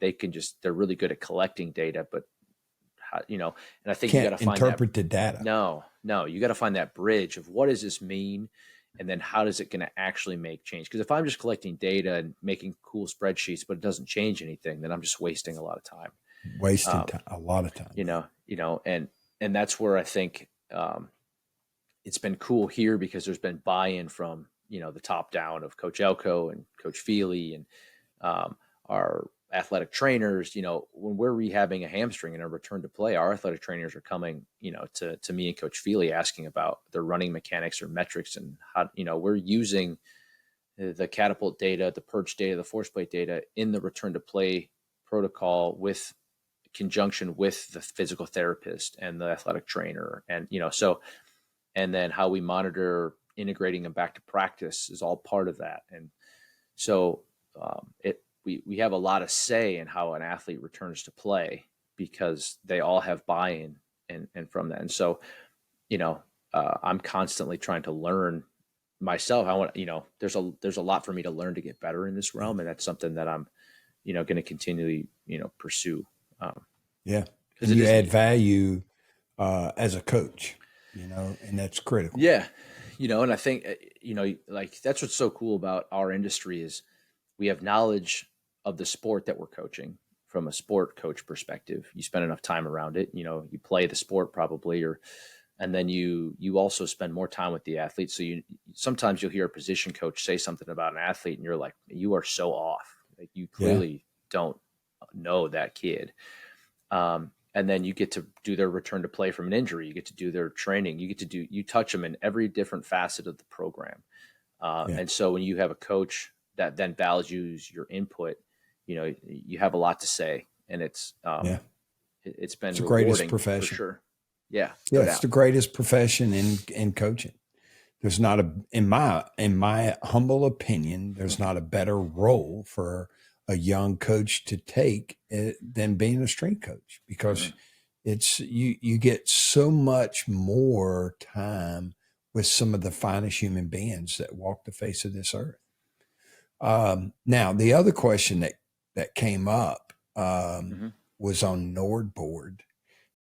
they're really good at collecting data, but and I think you got Can't to find that. interpret the data. No, you got to find that bridge of what does this mean? And then how does it going to actually make change? Because if I'm just collecting data and making cool spreadsheets, but it doesn't change anything, then I'm just wasting a lot of time. Wasting time, a lot of time. And that's where I think it's been cool here because there's been buy-in from, the top down of Coach Elko and Coach Feely and our athletic trainers. When we're rehabbing a hamstring and a return to play, our athletic trainers are coming, to me and Coach Feely asking about their running mechanics or metrics and how, we're using the catapult data, the perch data, the force plate data in the return to play protocol with conjunction with the physical therapist and the athletic trainer. And, and then how we monitor integrating them back to practice is all part of that. And so we have a lot of say in how an athlete returns to play because they all have buy-in and from that. And so, I'm constantly trying to learn myself. I want, there's a lot for me to learn to get better in this realm. And that's something that I'm, going to continually, pursue. And you add value as a coach, and that's critical. Yeah. And I think, like that's what's so cool about our industry is we have knowledge of the sport that we're coaching from a sport coach perspective. You spend enough time around it, you play the sport probably, and then you also spend more time with the athlete. So sometimes you'll hear a position coach say something about an athlete and you're like, you are so off. Like you clearly don't know that kid. And then you get to do their return to play from an injury. You get to do their training. You touch them in every different facet of the program. And so when you have a coach that then values your input, you have a lot to say, and it's been the greatest profession for sure. Yeah. It's the greatest profession in coaching. There's not in my humble opinion, there's not a better role for a young coach to take than being a strength coach, because it's you get so much more time with some of the finest human beings that walk the face of this earth. Now, the other question that came up was on NordBoard.